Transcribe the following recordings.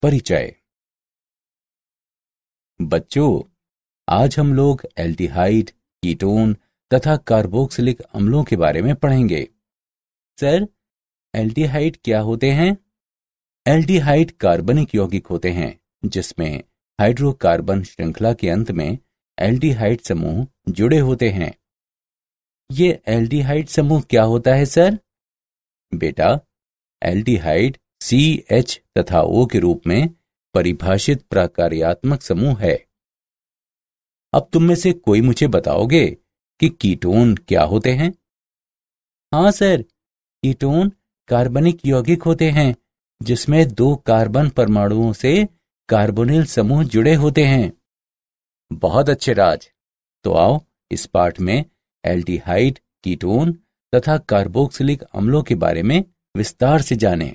परिचय। बच्चों, आज हम लोग एल्डिहाइड, कीटोन तथा कार्बोक्सिलिक अम्लों के बारे में पढ़ेंगे। सर, एल्डिहाइड क्या होते हैं? एल्डिहाइड कार्बनिक यौगिक होते हैं जिसमें हाइड्रोकार्बन श्रृंखला के अंत में एल्डिहाइड समूह जुड़े होते हैं। ये एल्डिहाइड समूह क्या होता है सर? बेटा, एल्डिहाइड CH तथा O के रूप में परिभाषित प्रकार्यात्मक समूह है। अब तुम में से कोई मुझे बताओगे कि कीटोन क्या होते हैं? हाँ सर, कीटोन कार्बनिक यौगिक होते हैं जिसमें 2 कार्बन परमाणुओं से कार्बोनिल समूह जुड़े होते हैं। बहुत अच्छे राज। तो आओ इस पाठ में एल्डिहाइड, कीटोन तथा कार्बोक्सिलिक अम्लों के बारे में विस्तार से जानें।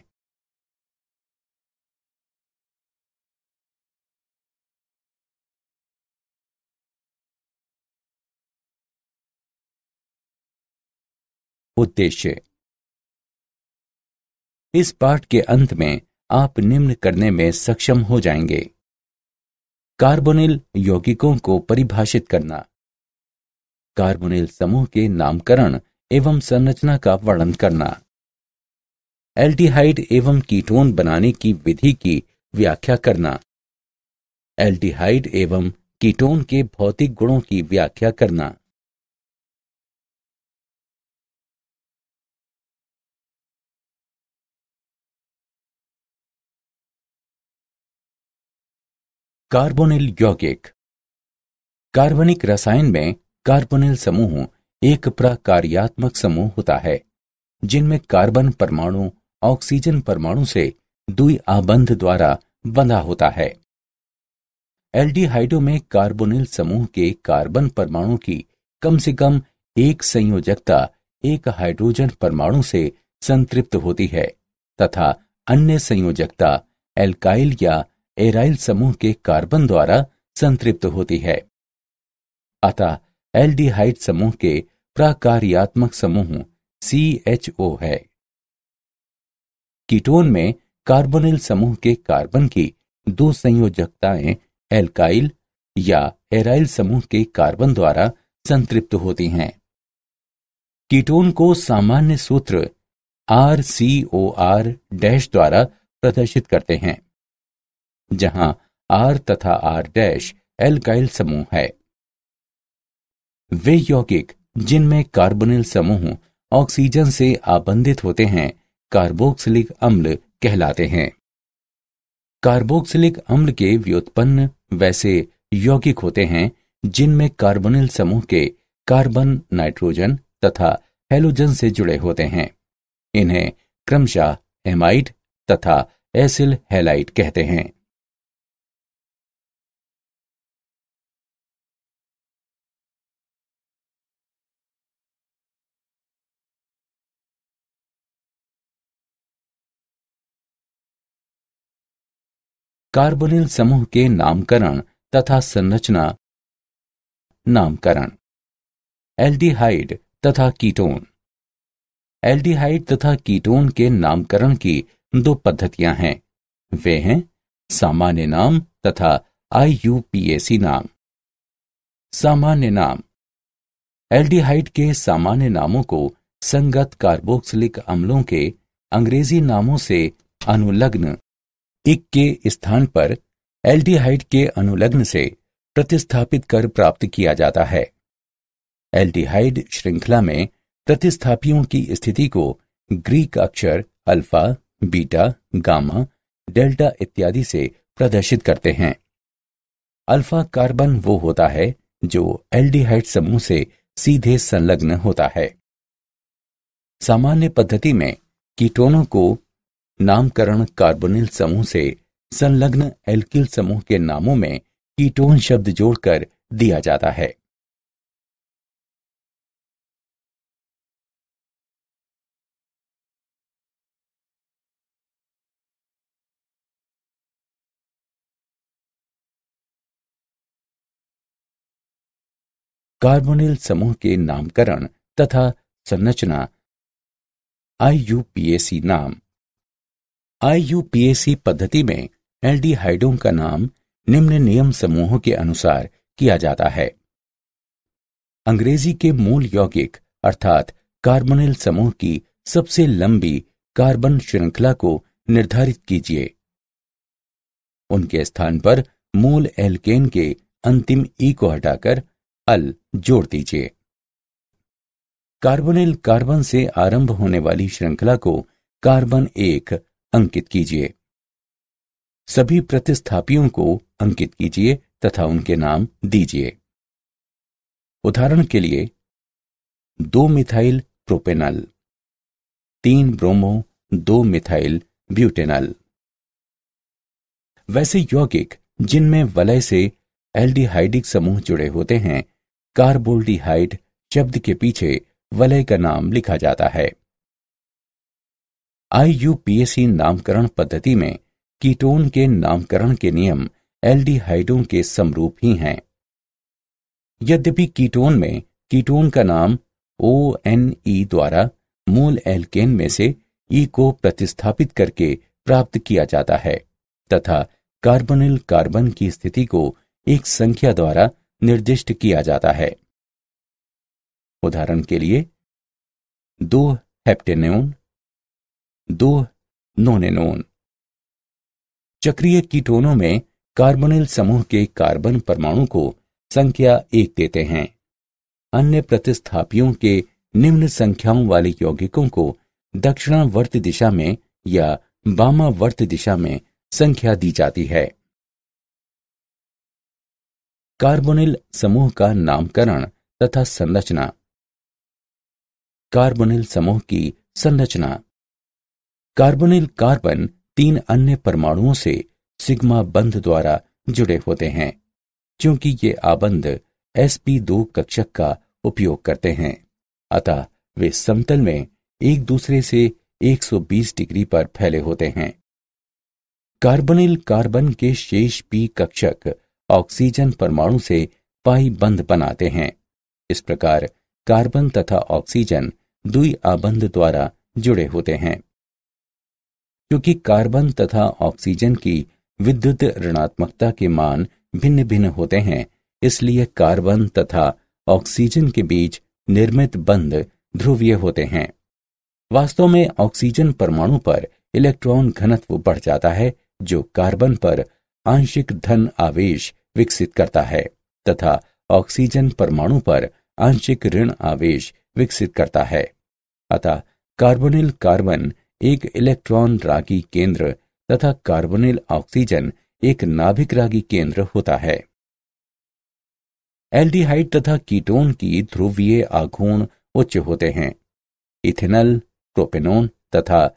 उद्देश्य। इस पाठ के अंत में आप निम्न करने में सक्षम हो जाएंगे। कार्बोनिल यौगिकों को परिभाषित करना, कार्बोनिल समूह के नामकरण एवं संरचना का वर्णन करना, एल्डिहाइड एवं कीटोन बनाने की विधि की व्याख्या करना, एल्डिहाइड एवं कीटोन के भौतिक गुणों की व्याख्या करना। कार्बोनिल यौगिक। कार्बनिक रसायन में कार्बोनिल समूह एक प्रकार्यात्मक समूह होता है जिनमें कार्बन परमाणु ऑक्सीजन परमाणु से द्विआबंध द्वारा बंधा होता है। एल्डिहाइडों में कार्बोनिल समूह के कार्बन परमाणु की कम से कम एक संयोजकता एक हाइड्रोजन परमाणु से संतृप्त होती है तथा अन्य संयोजकता एल्काइल या एराइल समूह के कार्बन द्वारा संतृप्त होती है। अतः एल्डिहाइड समूह के प्रकार्यात्मक समूह CHO है। कीटोन में कार्बोनिल समूह के कार्बन की 2 संयोजकताएं एल्काइल या एराइल समूह के कार्बन द्वारा संतृप्त होती हैं। कीटोन को सामान्य सूत्र RCOR- द्वारा प्रदर्शित करते हैं, जहां R तथा R- एल्काइल समूह है। वे यौगिक जिनमें कार्बोनिल समूह ऑक्सीजन से आबंधित होते हैं कार्बोक्सिलिक अम्ल कहलाते हैं। कार्बोक्सिलिक अम्ल के व्युत्पन्न वैसे यौगिक होते हैं जिनमें कार्बोनिल समूह के कार्बन, नाइट्रोजन तथा हैलोजन से जुड़े होते हैं। इन्हें क्रमशः एमाइड तथा एसिल हैलाइड कहते हैं। कार्बोनिल समूह के नामकरण तथा संरचना। नामकरण। एल्डिहाइड तथा कीटोन। एल्डिहाइड तथा कीटोन के नामकरण की 2 पद्धतियां हैं। वे हैं सामान्य नाम तथा IUPAC नाम। सामान्य नाम। एल्डिहाइड के सामान्य नामों को संगत कार्बोक्सिलिक अम्लों के अंग्रेजी नामों से अनुलग्न इक के स्थान पर एल्डिहाइड के अनुलग्न से प्रतिस्थापित कर प्राप्त किया जाता है। एल्डिहाइड श्रृंखला में प्रतिस्थापियों की स्थिति को ग्रीक अक्षर अल्फा, बीटा, गामा, डेल्टा इत्यादि से प्रदर्शित करते हैं। अल्फा कार्बन वो होता है जो एल्डिहाइड समूह से सीधे संलग्न होता है। सामान्य पद्धति में कीटोनों को नामकरण कार्बोनिल समूह से संलग्न एल्किल समूह के नामों में कीटोन शब्द जोड़कर दिया जाता है। कार्बोनिल समूह के नामकरण तथा संरचना। IUPAC नाम। IUPAC पद्धति में एल्डिहाइडों का नाम निम्न नियम समूहों के अनुसार किया जाता है। अंग्रेजी के मूल यौगिक अर्थात कार्बोनिल समूह की सबसे लंबी कार्बन श्रृंखला को निर्धारित कीजिए। उनके स्थान पर मूल एल्केन के अंतिम ई को हटाकर अल जोड़ दीजिए। कार्बोनिल कार्बन से आरंभ होने वाली श्रृंखला को कार्बन 1 अंकित कीजिए। सभी प्रतिस्थापियों को अंकित कीजिए तथा उनके नाम दीजिए। उदाहरण के लिए 2 methyl propanal, 3 bromo 2 methyl butanal. वैसे यौगिक जिनमें वलय से एल्डिहाइडिक समूह जुड़े होते हैं, कार्बोल्डिहाइड शब्द के पीछे वलय का नाम लिखा जाता है। IUPAC नामकरण पद्धति में कीटोन के नामकरण के नियम एल्डिहाइडों के समरूप ही हैं। यद्यपि कीटोन में कीटोन का नाम ONE द्वारा मूल एल्केन में से E को प्रतिस्थापित करके प्राप्त किया जाता है तथा कार्बोनिल कार्बन की स्थिति को एक संख्या द्वारा निर्दिष्ट किया जाता है। उदाहरण के लिए 2 हेप्टेनोन, 2 नोनेनोन। चक्रीय कीटोनों में कार्बोनिल समूह के कार्बन परमाणु को संख्या 1 देते हैं। अन्य प्रतिस्थापियों के निम्न संख्याओं वाले यौगिकों को दक्षिणावर्त दिशा में या वामावर्त दिशा में संख्या दी जाती है। कार्बोनिल समूह का नामकरण तथा संरचना। कार्बोनिल समूह की संरचना। कार्बोनिल कार्बन 3 अन्य परमाणुओं से सिग्मा बंध द्वारा जुड़े होते हैं। क्योंकि ये आबंध sp2 कक्षक का उपयोग करते हैं, अतः वे समतल में एक दूसरे से 120 डिग्री पर फैले होते हैं। कार्बोनिल कार्बन के शेष p कक्षक ऑक्सीजन परमाणु से पाई बंध बनाते हैं। इस प्रकार कार्बन तथा ऑक्सीजन द्विआबंध द्वारा जुड़े होते हैं। क्योंकि कार्बन तथा ऑक्सीजन की विद्युत ऋणात्मकता के मान भिन्न भिन्न होते हैं, इसलिए कार्बन तथा ऑक्सीजन के बीच निर्मित बंध ध्रुवीय होते हैं। वास्तव में ऑक्सीजन परमाणु पर इलेक्ट्रॉन घनत्व बढ़ जाता है, जो कार्बन पर आंशिक धन आवेश विकसित करता है तथा ऑक्सीजन परमाणु पर आंशिक ऋण आवेश विकसित करता है। अतः कार्बोनिल कार्बन एक इलेक्ट्रॉन रागी केंद्र तथा कार्बोनिल ऑक्सीजन एक नाभिक रागी केंद्र होता है। एल्डिहाइड तथा कीटोन की ध्रुवीय आघूर्ण उच्च होते हैं। इथेनॉल, प्रोपेनोन तथा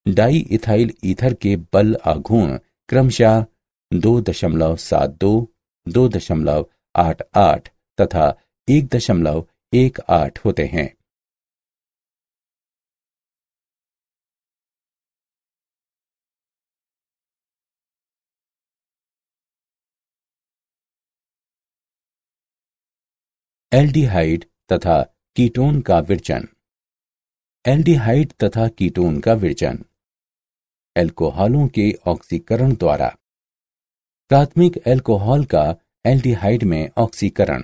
डाई इथाइल ईथर के बल आघूर्ण क्रमशः 2.72, 2.88 तथा 1.18 होते हैं। एल्डिहाइड तथा कीटोन का विरचन। एल्डिहाइड तथा कीटोन का विरचन एल्कोहलों के ऑक्सीकरण द्वारा। प्राथमिक एल्कोहल का एल्डिहाइड में ऑक्सीकरण।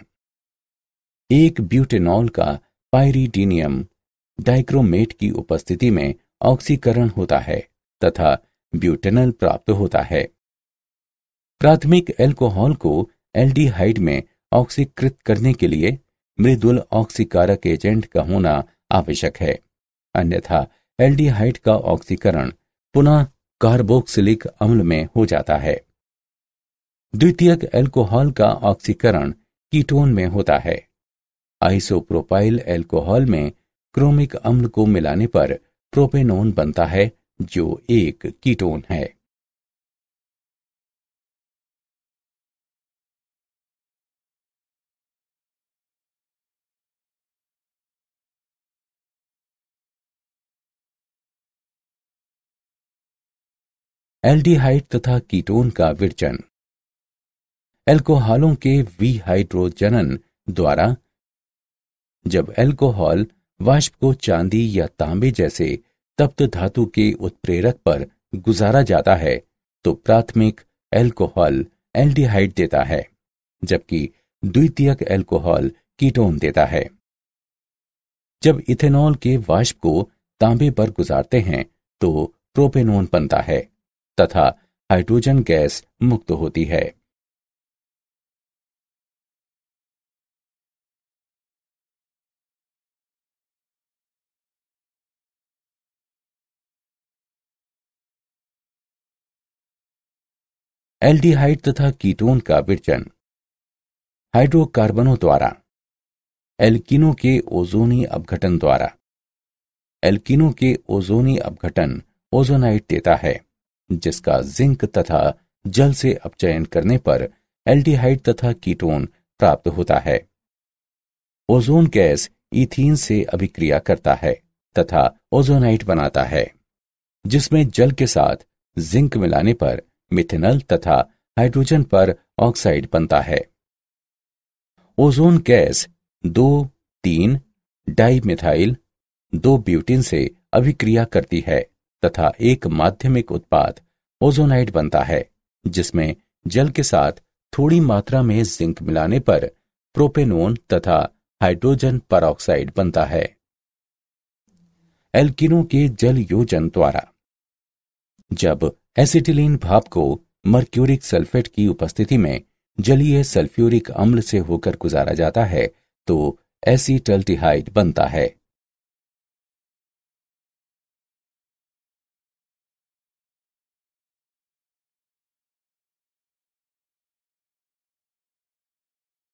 एक ब्यूटेनॉल का पाइरीडीनियम डाइक्रोमेट की उपस्थिति में ऑक्सीकरण होता है तथा ब्यूटेनॉल प्राप्त होता है। प्राथमिक एल्कोहल को एल्डिहाइड में ऑक्सीकृत करने के लिए मृदुल ऑक्सीकारक एजेंट का होना आवश्यक है, अन्यथा एल्डिहाइड का ऑक्सीकरण पुनः कार्बोक्सिलिक अम्ल में हो जाता है। द्वितीयक एल्कोहल का ऑक्सीकरण कीटोन में होता है। आइसोप्रोपाइल एल्कोहल में क्रोमिक अम्ल को मिलाने पर प्रोपेनोन बनता है, जो एक कीटोन है। एल्डिहाइड तथा कीटोन का विरचन। एल्कोहलों के विहाइड्रोजनन द्वारा जब एल्कोहल वाष्प को चांदी या तांबे जैसे तप्त धातु के उत्प्रेरक पर गुजारा जाता है, तो प्राथमिक एल्कोहल एल्डिहाइड देता है, जबकि द्वितीयक एल्कोहल कीटोन देता है। जब इथेनॉल के वाष्प को तांबे पर गुजारते हैं तो प्रोपेनॉन बनता है तथा हाइड्रोजन गैस मुक्त होती है। एल्डिहाइड तथा कीटोन का विरजन हाइड्रोकार्बनों द्वारा, एल्कीनों के ओजोनी अपघटन द्वारा। एल्कीनों के ओजोनी अपघटन ओजोनाइट देता है, जिसका जिंक तथा जल से अपचयन करने पर एल्डिहाइड तथा कीटोन प्राप्त होता है। ओजोन गैस ईथीन से अभिक्रिया करता है तथा ओजोनाइट बनाता है, जिसमें जल के साथ जिंक मिलाने पर मिथेनल तथा हाइड्रोजन पर ऑक्साइड बनता है। ओजोन गैस 2,3 डाइमिथाइल 2 ब्यूटेन से अभिक्रिया करती है तथा एक माध्यमिक उत्पाद ओजोनाइट बनता है, जिसमें जल के साथ थोड़ी मात्रा में जिंक मिलाने पर प्रोपेनॉन तथा हाइड्रोजन परऑक्साइड बनता है। एल्कीनों के जल योजन द्वारा, जब एसिटिलीन भाप को मर्क्यूरिक सल्फेट की उपस्थिति में जलीय सल्फ्यूरिक अम्ल से होकर गुजारा जाता है तो एसीटल्डिहाइड बनता है।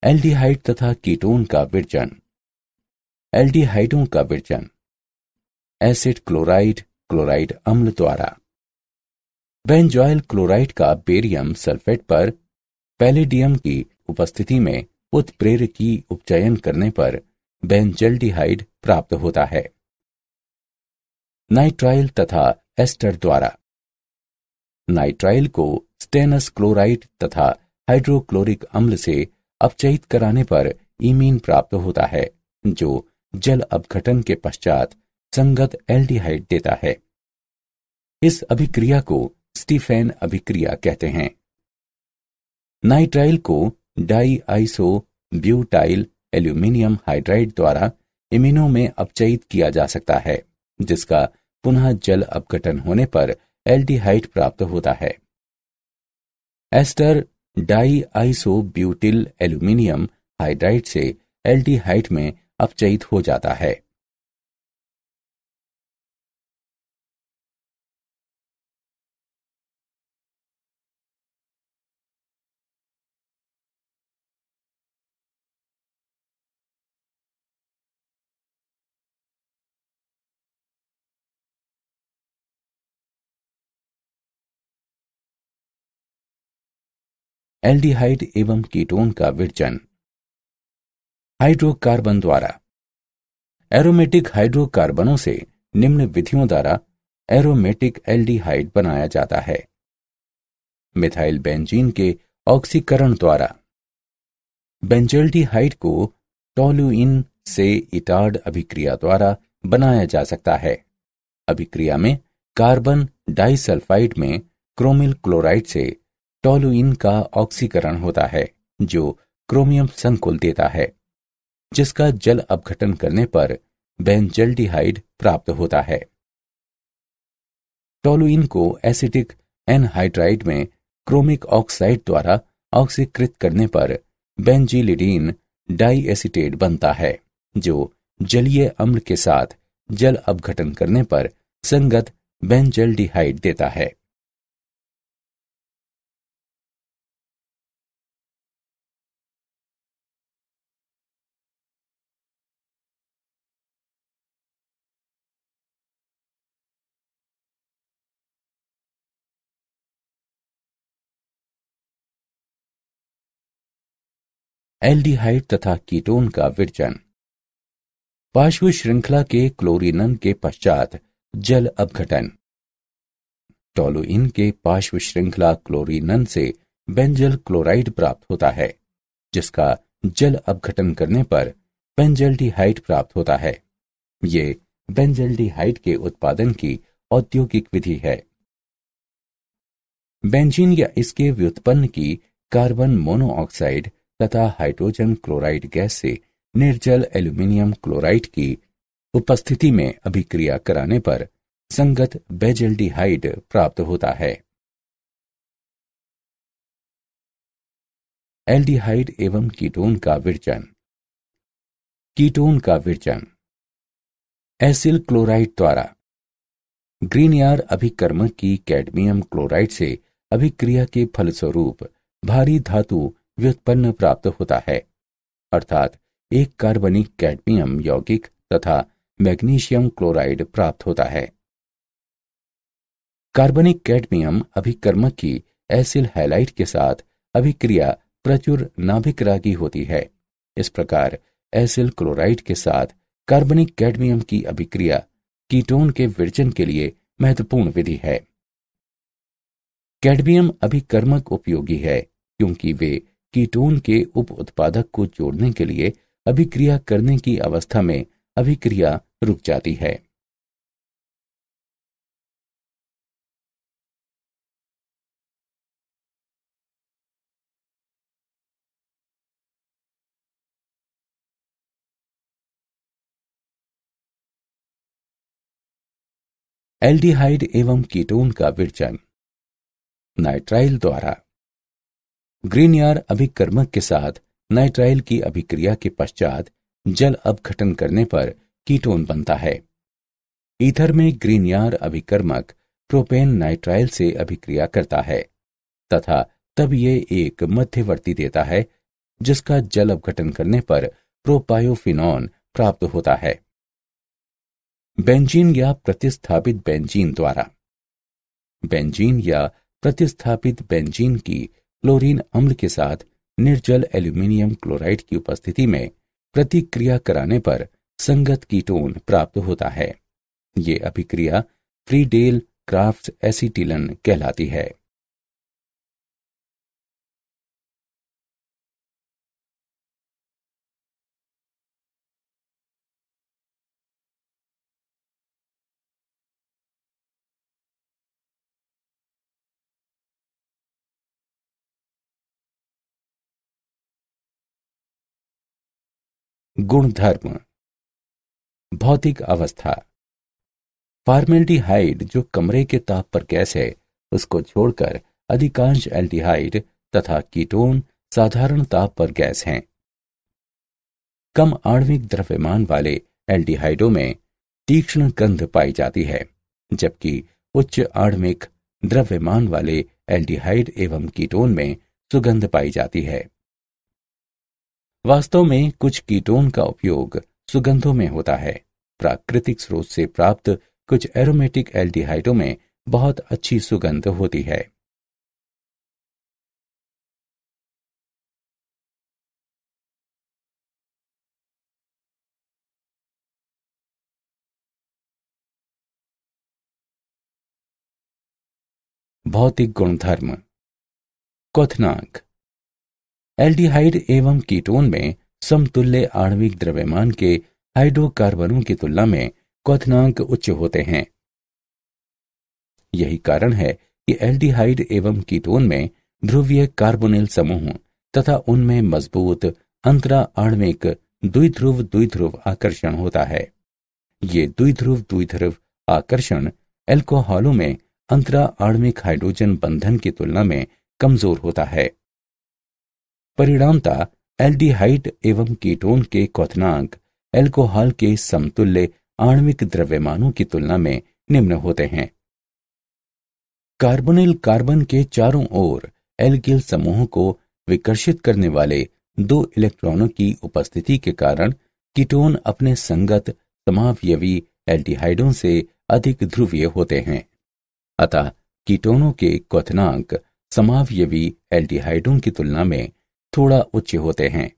एल्डिहाइड तथा कीटोन का विरजन। एल्डिहाइडों का विरजन एसिड क्लोराइड क्लोराइड अम्ल द्वारा। बेंजॉइल क्लोराइड का बेरियम सल्फेट पर पैलेडियम की उपस्थिति में उत्प्रेरकी उपचयन करने पर बेंजल्डिहाइड प्राप्त होता है। नाइट्राइल तथा एस्टर द्वारा। नाइट्राइल को स्टेनस क्लोराइड तथा हाइड्रोक्लोरिक अम्ल से अपचयित कराने पर इमीन प्राप्त होता है, जो जल अपघटन के पश्चात संगत एल्डिहाइड देता है। इस अभिक्रिया को स्टीफेन अभिक्रिया कहते हैं। नाइट्राइल को di iso butyl aluminium hydride द्वारा इमिनो में अपचयित किया जा सकता है, जिसका पुनः जल अपघटन होने पर एल्डिहाइड प्राप्त होता है। Ester di iso butyl aluminium hydride से एल्डिहाइड में अपचयित हो जाता है। एल्डिहाइड एवं कीटोन का विरजन हाइड्रोकार्बन द्वारा। एरोमेटिक हाइड्रोकार्बनों से निम्न विधियों द्वारा एरोमेटिक एल्डिहाइड बनाया जाता है। मिथाइल बेंजीन के ऑक्सीकरण द्वारा। बेंजल्डिहाइड को टोलुइन से इटार्ड अभिक्रिया द्वारा बनाया जा सकता है। अभिक्रिया में कार्बन डाइसल्फाइड में क्रोमिल क्लोराइड से टोलुइन का ऑक्सीकरण होता है, जो क्रोमियम संकुल देता है, जिसका जल अपघटन करने पर बेंजल्डिहाइड प्राप्त होता है। टोलुइन को एसिटिक एनहाइड्राइड में क्रोमिक ऑक्साइड द्वारा ऑक्सीकृत करने पर बेंजीलिडीन डाइएसिटेट बनता है, जो जलीय अम्ल के साथ जल अपघटन करने पर संगत बेंजल्डिहाइड देता है। एल्डिहाइड तथा कीटोन का विरजन पार्श्व श्रृंखला के क्लोरीनन के पश्चात जल अपघटन। टोलुइन के पार्श्व श्रृंखला क्लोरीनन से बेंजल क्लोराइड प्राप्त होता है, जिसका जल अपघटन करने पर बेंजल्डिहाइड प्राप्त होता है। ये बेंजल्डिहाइड के उत्पादन की औद्योगिक विधि है। बेंजीन या इसके व्युत्पन्न की कार्बन मोनोऑक्साइड तथा हाइड्रोजन क्लोराइड गैस से निर्जल एल्यूमिनियम क्लोराइड की उपस्थिति में अभिक्रिया कराने पर संगत बेजल्डिहाइड प्राप्त होता है। एल्डिहाइड एवं कीटोन का विरचन। कीटोन का विरचन एसिल क्लोराइड द्वारा ग्रीनियर अभिकर्मक की कैडमियम क्लोराइड से अभिक्रिया के फलस्वरूप भारी धातु व्युत्पन्न प्राप्त होता है, अर्थात एक कार्बनिक कैडमियम यौगिक तथा मैग्नीशियम क्लोराइड प्राप्त होता है। कार्बनिक कैडमियम अभिकर्मक की एसिल हैलाइड के साथ अभिक्रिया प्रचुर नाभिकरागी होती है। इस प्रकार एसिल क्लोराइड के साथ कार्बनिक कैडमियम की अभिक्रिया कीटोन के विरचन के लिए महत्वपूर्ण विधि है। कैडमियम अभिकर्मक उपयोगी है क्योंकि वे कीटोन के उप उत्पादक को जोड़ने के लिए अभिक्रिया करने की अवस्था में अभिक्रिया रुक जाती है। एल्डिहाइड एवं कीटोन का विरचन नाइट्राइल द्वारा ग्रीनियर अभिकर्मक के साथ नाइट्राइल की अभिक्रिया के पश्चात जल अपघटन करने पर कीटोन बनता है। ईथर में ग्रीनियर अभिकर्मक प्रोपेन नाइट्राइल से अभिक्रिया करता है तथा तब ये एक मध्यवर्ती देता है जिसका जल अपघटन करने पर प्रोपायोफिनॉन प्राप्त होता है। बेंजीन या प्रतिस्थापित बेंजीन द्वारा बेंजीन या प्रतिस्थापित बेंजीन की क्लोरीन अम्ल के साथ निर्जल एल्यूमिनियम क्लोराइड की उपस्थिति में प्रतिक्रिया कराने पर संगत कीटोन प्राप्त होता है। ये अभिक्रिया फ्रीडेल क्राफ्ट एसिटिलन कहलाती है। गुणधर्म। भौतिक अवस्था। फॉर्मेल्डिहाइड जो कमरे के ताप पर गैस है उसको छोड़कर अधिकांश एल्डिहाइड तथा कीटोन साधारण ताप पर गैस हैं। कम आणविक द्रव्यमान वाले एल्डिहाइडों में तीक्ष्ण गंध पाई जाती है, जबकि उच्च आणविक द्रव्यमान वाले एल्डिहाइड एवं कीटोन में सुगंध पाई जाती है। वास्तव में कुछ कीटोन का उपयोग सुगंधों में होता है। प्राकृतिक स्रोत से प्राप्त कुछ एरोमेटिक एल्डिहाइडों में बहुत अच्छी सुगंध होती है। भौतिक गुणधर्म। क्वथनांक। एल्डिहाइड एवं कीटोन में समतुल्य आणविक द्रव्यमान के हाइड्रोकार्बनों की तुलना में क्वथनांक उच्च होते हैं। यही कारण है कि एल्डिहाइड एवं कीटोन में ध्रुवीय कार्बोनिल समूह तथा उनमें मजबूत अंतरा आणविक द्विध्रुव द्विध्रुव आकर्षण होता है। ये द्विध्रुव द्विध्रुव आकर्षण एल्कोहलों में अंतरा आणविक हाइड्रोजन बंधन की तुलना में कमजोर होता है। परिणामतः एल्डिहाइड एवं कीटोन के क्वथनांक एल्कोहल के समतुल्य आणविक द्रव्यमानों की तुलना में निम्न होते हैं। कार्बोनिल कार्बन के चारों ओर एल्किल समूह को विकर्षित करने वाले 2 इलेक्ट्रॉनों की उपस्थिति के कारण कीटोन अपने संगत समावयवी एल्डिहाइडों से अधिक ध्रुवीय होते हैं। अतः कीटोनों के क्वथनांक समावयवी एल्डिहाइडों की तुलना में थोड़ा उच्च होते हैं।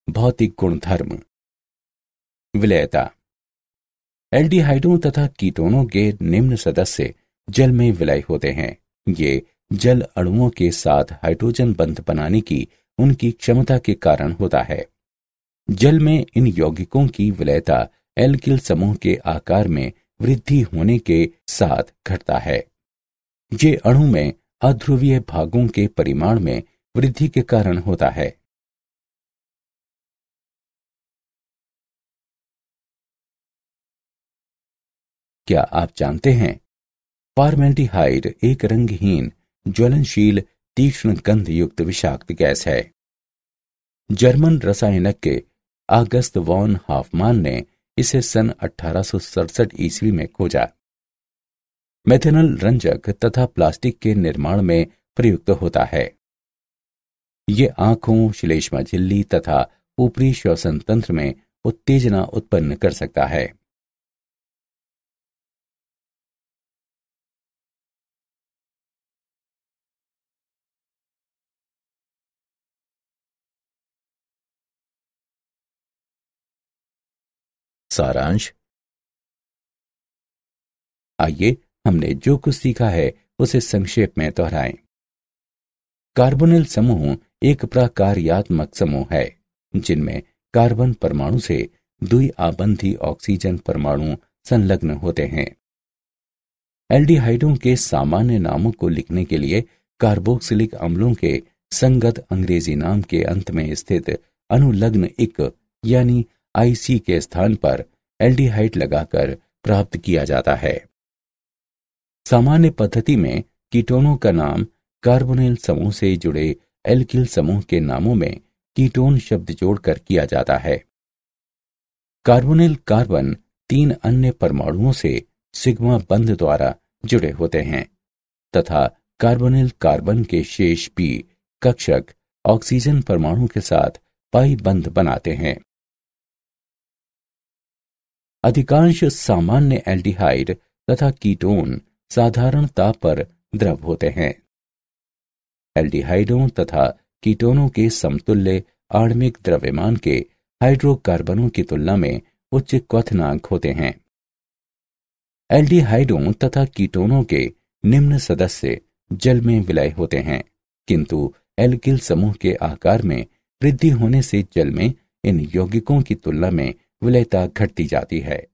भौतिक गुणधर्म। विलयता। एल्डिहाइडों तथा कीटोनों के निम्न सदस्य जल में विलय होते हैं। ये जल अणुओं के साथ हाइड्रोजन बंध बनाने की उनकी क्षमता के कारण होता है। जल में इन यौगिकों की विलयता एल्किल समूह के आकार में वृद्धि होने के साथ घटता है। ये अणु में अध्रुवीय भागों के परिमाण में वृद्धि के कारण होता है। क्या आप जानते हैं, फॉर्मेल्डिहाइड एक रंगहीन, ज्वलनशील, तीक्ष्ण गंध युक्त विषाक्त गैस है। जर्मन रसायनज्ञ ऑगस्ट वॉन हॉफमान ने इसे सन 1867 ईस्वी में खोजा। मेथेनॉल रंजक तथा प्लास्टिक के निर्माण में प्रयुक्त होता है। ये आंखों, श्लेष्मा झिल्ली तथा ऊपरी श्वसन तंत्र में उत्तेजना उत्पन्न कर सकता है। सारांश। आइए हमने जो कुछ सीखा है उसे संक्षेप में दोहराएं। कार्बोनिल समूह एक प्रकार्यात्मक समूह है जिनमें कार्बन परमाणु से द्विआबंधी ऑक्सीजन परमाणु संलग्न होते हैं। एल्डिहाइडों के सामान्य नामों को लिखने के लिए कार्बोक्सिलिक अम्लों के संगत अंग्रेजी नाम के अंत में स्थित अनुलग्न इक यानी आईसी के स्थान पर एल्डिहाइड लगाकर प्राप्त किया जाता है। सामान्य पद्धति में कीटोनों का नाम कार्बोनिल समूह से जुड़े एल्किल समूह के नामों में कीटोन शब्द जोड़कर किया जाता है। कार्बोनिल कार्बन 3 अन्य परमाणुओं से सिग्मा बंध द्वारा जुड़े होते हैं तथा कार्बोनिल कार्बन के शेष पी कक्षक ऑक्सीजन परमाणु के साथ पाई बंध बनाते हैं। अधिकांश सामान्य एल्डिहाइड तथा कीटोन साधारण ताप पर द्रव होते हैं। एल्डिहाइडों तथा कीटोनों के समतुल्य आणविक द्रव्यमान के हाइड्रोकार्बनों की तुलना में उच्च क्वथनांक होते हैं। एल्डिहाइडों तथा कीटोनों के निम्न सदस्य जल में विलय होते हैं, किंतु एल्किल समूह के आकार में वृद्धि होने से जल में इन यौगिकों की तुलना में विलयता घटती जाती है।